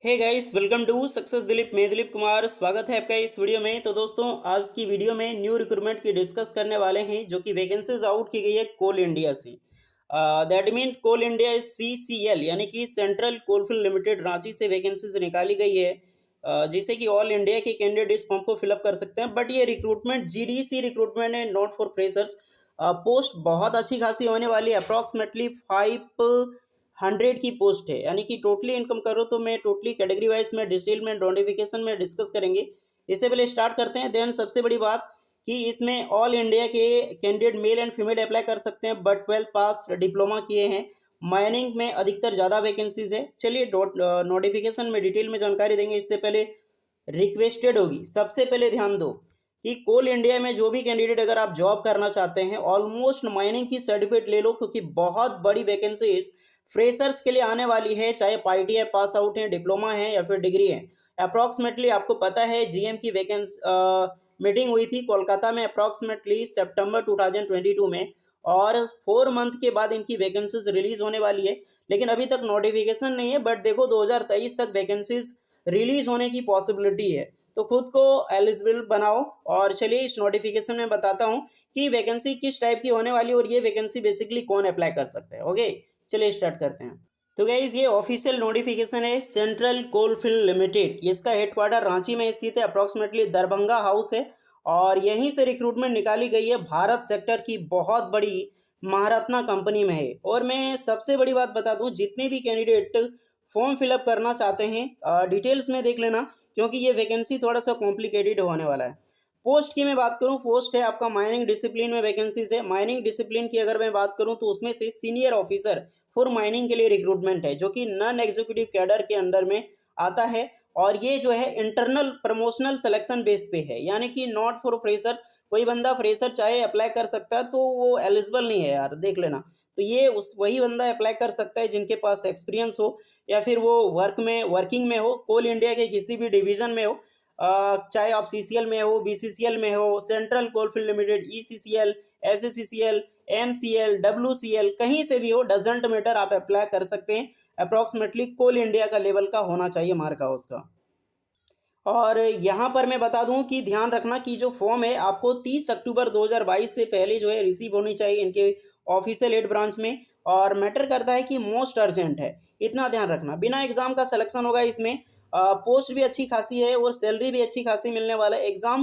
Hey guys, welcome to success Dilip. मैं दिलीप कुमार स्वागत है आपका इस वीडियो में। तो दोस्तों, आज की वीडियो में न्यू रिक्रूटमेंट की डिस्कस करने वाले हैं, जो कि वैकेंसीज आउट की गई है कोल इंडिया से। That mean Coal India CCL यानी कि सेंट्रल कोलफील्ड लिमिटेड रांची से वैकेंसीज निकाली गई है, जिससे कि ऑल इंडिया के कैंडिडेट इस फॉर्म को फिलअप कर सकते हैं। बट ये रिक्रूटमेंट GDC रिक्रूटमेंट है, नॉट फॉर फ्रेशर्स। पोस्ट बहुत अच्छी खासी होने वाली है, अप्रॉक्सीमेटली 500 की पोस्ट है। यानी कि टोटली इनकम करो तो मैं टोटली कैटेगरी वाइज में डिटेल में नोटिफिकेशन में डिस्कस करेंगे। इससे पहले स्टार्ट करते हैं। देन सबसे बड़ी बात कि इसमें ऑल इंडिया के candidate male and female apply कर सकते हैं, बट 12th पास डिप्लोमा किए हैं। माइनिंग में अधिकतर ज़्यादा वैकेंसीज है। चलिए नोटिफिकेशन में डिटेल में जानकारी देंगे। इससे पहले रिक्वेस्टेड होगी, सबसे पहले ध्यान दो कि कोल इंडिया में जो भी कैंडिडेट अगर आप जॉब करना चाहते हैं, ऑलमोस्ट माइनिंग की सर्टिफिकेट ले लो, क्योंकि बहुत बड़ी वैकेंसी इस फ्रेशर्स के लिए आने वाली है। चाहे ITI पास आउट है, डिप्लोमा है या फिर डिग्री है। अप्रॉक्सीमेटली आपको पता है GM की वैकेंसी मीटिंग हुई थी कोलकाता में अप्रॉक्सीमेटली सितंबर 2022 में, और 4 मंथ के बाद इनकी वैकेंसीज रिलीज होने वाली है। लेकिन अभी तक नोटिफिकेशन नहीं है, बट देखो 2023 तक वैकेंसीज रिलीज होने की पॉसिबिलिटी है। तो खुद को एलिजिबल बनाओ। और चलिए इस नोटिफिकेशन में बताता हूँ कि वैकेंसी किस टाइप की होने वाली है, और ये वैकेंसी बेसिकली कौन अप्लाई कर सकता है। ओके, चलिए स्टार्ट करते हैं। तो गाइज, ये ऑफिशियल नोटिफिकेशन है सेंट्रल कोलफील्ड लिमिटेड। इसका हेडक्वार्टर रांची में स्थित है, अप्रॉक्सीमेटली दरभंगा हाउस है, और यहीं से रिक्रूटमेंट निकाली गई है। भारत सेक्टर की बहुत बड़ी महारत्ना कंपनी में है। और मैं सबसे बड़ी बात बता दूं, जितने भी कैंडिडेट फॉर्म फिलअप करना चाहते हैं, डिटेल्स में देख लेना, क्योंकि ये वैकेंसी थोड़ा सा कॉम्प्लिकेटेड होने वाला है। पोस्ट की मैं बात करूं, पोस्ट है आपका माइनिंग डिसिप्लिन में वैकेंसीज है। माइनिंग डिसिप्लिन की अगर मैं बात करूं तो उसमें से सीनियर ऑफिसर फॉर माइनिंग के लिए रिक्रूटमेंट है, जो कि नॉन एग्जीक्यूटिव कैडर के अंडर में आता है। और ये जो है इंटरनल प्रमोशनल सिलेक्शन बेस पे है, यानी कि नॉट फॉर फ्रेशर्स। कोई बंदा फ्रेशर चाहे अप्लाई कर सकता है, तो वो एलिजिबल नहीं है यार, देख लेना। तो ये उस वही बंदा अप्लाई कर सकता है जिनके पास एक्सपीरियंस हो, या फिर वो वर्किंग में हो, कोल इंडिया के किसी भी डिवीजन में हो। चाहे आप CCL में हो, BCCL में हो, central coalfield limited, ECCL, SCCL, MCL, WCL, कहीं से भी हो, डजेंट मैटर, आप अप्लाई कर सकते हैं। अप्रॉक्सीमेटली कोल इंडिया का लेवल का होना चाहिए मार्क हाउस का। और यहाँ पर मैं बता दूं कि ध्यान रखना कि जो फॉर्म है आपको 30 अक्टूबर 2022 से पहले जो है रिसीव होनी चाहिए इनके ऑफिशियल हेड ब्रांच में। और मैटर करता है कि मोस्ट अर्जेंट है, इतना ध्यान रखना। बिना एग्जाम का सिलेक्शन होगा इसमें। पोस्ट भी अच्छी खासी है और सैलरी भी अच्छी खासी मिलने वाला है।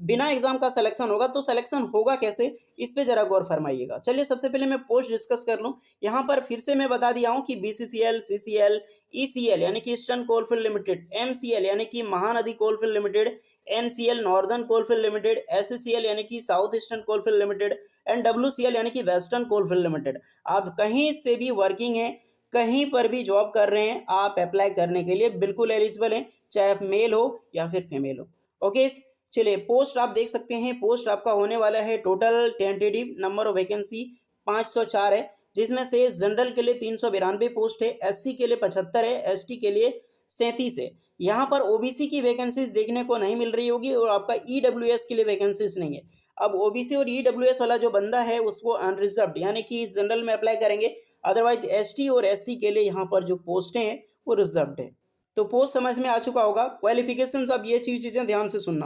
बिना एग्जाम का सिलेक्शन होगा, तो सिलेक्शन होगा कैसे, इस पे जरा गौर फरमाइएगा। चलिए सबसे पहले मैं पोस्ट डिस्कस कर लूँ। यहाँ पर फिर से मैं बता दिया हूँ कि BCCL, CCL, ECL यानी कि ईस्टर्न कोलफील्ड लिमिटेड, MCL यानी कि Mahanadi coalfield limited, NCL northern coalfield limited, SCCL यानी कि south eastern coalfield limited, and WCL यानी कि वेस्टर्न कोलफील्ड लिमिटेड। आप कहीं से भी वर्किंग है, कहीं पर भी जॉब कर रहे हैं, आप अप्लाई करने के लिए बिल्कुल एलिजिबल हैं, चाहे आप मेल हो या फिर फीमेल हो। ओके, चलिए पोस्ट आप देख सकते हैं। पोस्ट आपका होने वाला है, total tentative number of vacancy 504 है, जिसमें से जनरल के लिए 392 पोस्ट है, SC के लिए 75 है, ST के लिए 37 है। यहाँ पर OBC की वैकेंसीज देखने को नहीं मिल रही होगी, और आपका EWS के लिए वैकेंसीज नहीं है। अब OBC और EWS वाला जो बंदा है उसको अनरिजर्व्ड यानी कि जनरल में अप्लाई करेंगे। अदरवाइज ST और SC के लिए यहाँ पर जो पोस्टें हैं वो रिजर्व्ड है। तो पोस्ट समझ में आ चुका होगा। क्वालिफिकेशंस, अब ये चीज़ें ध्यान से सुनना।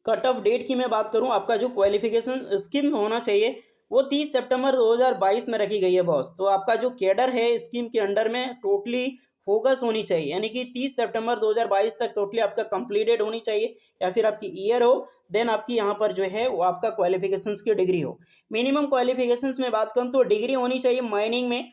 कट ऑफ डेट की मैं बात करूं, आपका जो क्वालिफिकेशन स्कीम होना चाहिए वो 30 सितंबर 2022 में रखी गई है बॉस। तो आपका जो कैडर है स्कीम के अंडर में टोटली फोकस होनी चाहिए, यानी कि 30 सितंबर 2022 तक टोटली आपका कंप्लीटेड होनी चाहिए, या फिर आपकी ईयर हो। देन आपकी यहाँ पर जो है वो आपका क्वालिफिकेशंस की डिग्री हो। मिनिमम क्वालिफिकेशंस में बात करूँ तो डिग्री होनी चाहिए माइनिंग में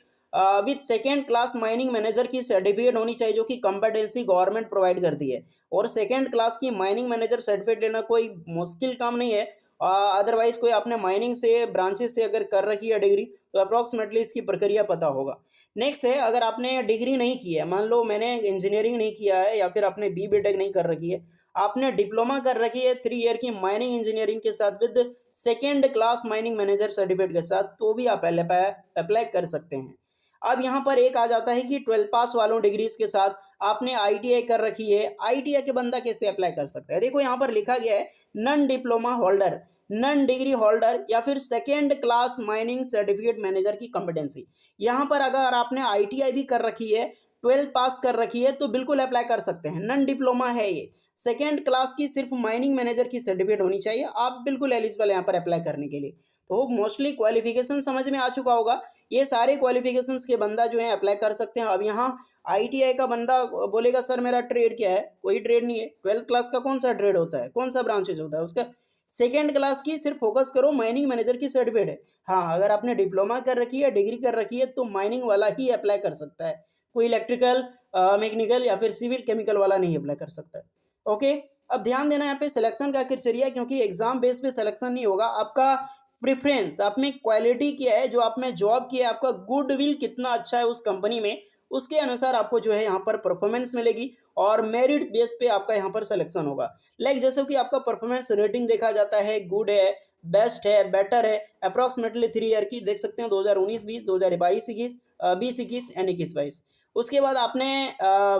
with second class mining manager की सर्टिफिकेट होनी चाहिए, जो कि कंपटेंसी गवर्नमेंट प्रोवाइड करती है। और सेकेंड क्लास की माइनिंग मैनेजर सर्टिफिकेट लेना कोई मुश्किल काम नहीं है। अदरवाइज कोई आपने माइनिंग से ब्रांचेस से अगर कर रखी है डिग्री, तो अप्रॉक्सीमेटली इसकी प्रक्रिया पता होगा। नेक्स्ट है, अगर आपने डिग्री नहीं की है, मान लो मैंने इंजीनियरिंग नहीं किया है, या फिर आपने BTech नहीं कर रखी है, आपने डिप्लोमा कर रखी है 3 ईयर की माइनिंग इंजीनियरिंग के साथ with second class mining manager certificate के साथ, तो भी आप अप्लाई कर सकते हैं। अब यहाँ पर एक आ जाता है कि 12 पास वालों डिग्रीज के साथ आपने ITI कर रखी है, ITI के बंदा कैसे अप्लाई कर सकता है। देखो यहाँ पर लिखा गया है non diploma holder, non degree holder, या फिर second class mining certificate manager की कॉम्पिटेंसी। यहाँ पर अगर आपने ITI भी कर रखी है 12 पास कर रखी है तो बिल्कुल अप्लाई कर सकते हैं। नॉन डिप्लोमा है ये, सेकेंड क्लास की सिर्फ माइनिंग मैनेजर की सर्टिफिकेट होनी चाहिए, आप बिल्कुल एलिजिबल यहाँ पर अप्लाई करने के लिए। तो मोस्टली क्वालिफिकेशन समझ में आ चुका होगा, ये सारे क्वालिफिकेशंस के बंदा जो है अप्लाई कर सकते हैं। अब यहाँ आईटीआई का बंदा बोलेगा सर मेरा ट्रेड क्या है, कोई ट्रेड नहीं है। 12th क्लास का कौन सा ट्रेड होता है, कौन सा ब्रांचेज होता है उसका? सेकेंड क्लास की सिर्फ फोकस करो, माइनिंग मैनेजर की सर्टिफिकेट है। हाँ, अगर आपने डिप्लोमा कर रखी है, डिग्री कर रखी है, तो माइनिंग वाला ही अप्लाई कर सकता है, कोई इलेक्ट्रिकल, मैकेनिकल या फिर सिविल केमिकल वाला नहीं अप्लाई कर सकता है। ओके, अब ध्यान देना यहाँ पे सिलेक्शन का क्राइटेरिया, क्योंकि एग्जाम बेस पे सिलेक्शन नहीं होगा, आपका प्रेफरेंस, आप में क्वालिटी क्या है, जो आप में जॉब की है, आपका गुडविल कितना अच्छा है उस कंपनी में, उसके अनुसार आपको जो है यहाँ पर परफॉर्मेंस मिलेगी और मेरिट बेस पे आपका यहाँ पर सिलेक्शन होगा। लाइक जैसे कि आपका परफॉर्मेंस रेटिंग देखा जाता है, गुड है, बेस्ट है, बेटर है, अप्रॉक्सीमेटली 3 ईयर की देख सकते हैं, 2019-20, 2022-21, 20-21 एंड 21-22। उसके बाद आपने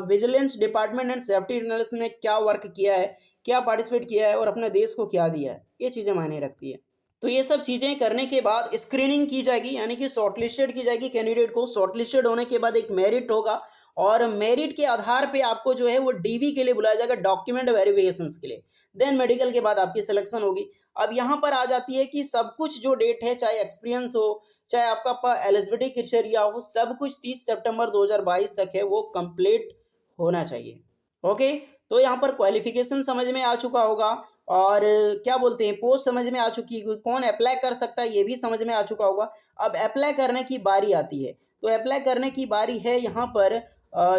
vigilance department and safety analysis में क्या वर्क किया है, क्या पार्टिसिपेट किया है और अपने देश को क्या दिया है, ये चीज़ें मायने रखती है। तो ये सब चीज़ें करने के बाद स्क्रीनिंग की जाएगी, यानी कि शॉर्टलिस्टेड की जाएगी कैंडिडेट को। शॉर्टलिस्टेड होने के बाद एक मेरिट होगा और मेरिट के आधार पे आपको जो है वो डीवी के लिए बुलाया जाएगा, डॉक्यूमेंट वेरिफिकेशंस के लिए। देन मेडिकल के बाद आपकी सिलेक्शन होगी। अब यहाँ पर आ जाती है कि सब कुछ जो डेट है, चाहे एक्सपीरियंस हो, चाहे आपका एलिजिबिलिटी क्राइटेरिया हो, सब कुछ 30 सितंबर 2022 तक है वो कंप्लीट होना चाहिए। ओके, तो यहाँ पर क्वालिफिकेशन समझ में आ चुका होगा और क्या बोलते हैं, पोस्ट समझ में आ चुकी है, कौन अप्लाई कर सकता है ये भी समझ में आ चुका होगा। अब अप्लाई करने की बारी आती है, तो अप्लाई करने की बारी है यहाँ पर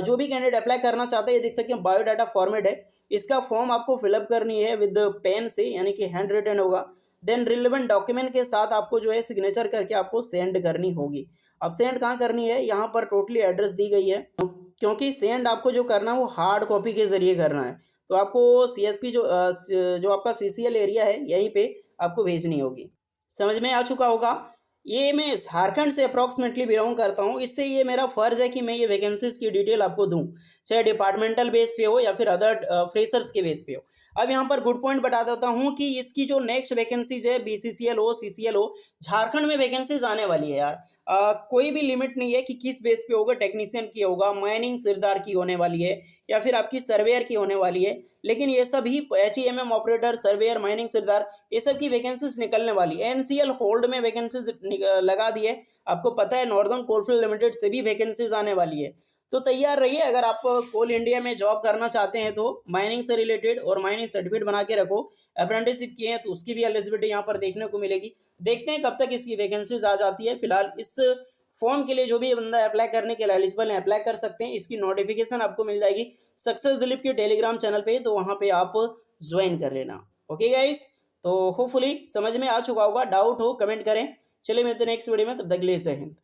जो भी कैंडिडेट अप्लाई करना चाहते हैं, ये देख सकते हैं बायोडाटा फॉर्मेट है, इसका फॉर्म आपको फिलअप करनी है विद पेन से, यानी कि हैंड रिटन होगा। देन रिलेवेंट डॉक्यूमेंट के साथ आपको जो है सिग्नेचर करके आपको सेंड करनी होगी। अब सेंड कहाँ करनी है, यहाँ पर टोटली एड्रेस दी गई है, क्योंकि सेंड आपको जो करना है वो हार्ड कॉपी के जरिए करना है। तो आपको सीएसपी जो आपका सीसीएल एरिया है यहीं पे आपको भेजनी होगी। समझ में आ चुका होगा। ये मैं झारखंड से अप्रॉक्सीमेटली बिलोंग करता हूँ, इससे ये मेरा फ़र्ज़ है कि मैं ये वैकेंसीज की डिटेल आपको दूँ, चाहे डिपार्टमेंटल बेस पे हो या फिर अदर फ्रेशर्स के बेस पे हो। अब यहाँ पर गुड पॉइंट बता देता हूँ कि इसकी जो नेक्स्ट वैकेंसीज है, बीसीसीएल हो, सीसीएल हो, झारखंड में वैकेंसीज आने वाली है यार। कोई भी लिमिट नहीं है कि किस बेस पे होगा, टेक्नीशियन की होगा, माइनिंग सिरदार की होने वाली है या फिर आपकी सर्वेयर की होने वाली है, लेकिन ये सब ही HEMM ऑपरेटर, सर्वेयर, माइनिंग सिरदार, ये सब की वैकेंसीज निकलने वाली है। एनसीएल होल्ड में वैकेंसीज लगा दी है, आपको पता है नॉर्दर्न कोलफील्ड लिमिटेड से भी वैकेंसीज आने वाली है। तो तैयार रहिए, अगर आप कोल इंडिया में जॉब करना चाहते हैं तो माइनिंग से रिलेटेड और माइनिंग सर्टिफिकेट बना के रखो। अप्रेंटिसशिप किए हैं तो उसकी भी एलिजिबिलिटी यहाँ पर देखने को मिलेगी। देखते हैं कब तक इसकी वैकेंसीज आ जाती है। फिलहाल इस फॉर्म के लिए जो भी बंदा अप्लाई करने के लिए एलिजिबल है अप्लाई कर सकते हैं। इसकी नोटिफिकेशन आपको मिल जाएगी सक्सेस दिलीप के टेलीग्राम चैनल पे, तो वहाँ पे आप ज्वाइन कर लेना। ओके गाइस, तो होपफुली समझ में आ चुका होगा, डाउट हो कमेंट करें। चलिए मिलते हैं नेक्स्ट वीडियो में, तब तक के लिए जय हिंद।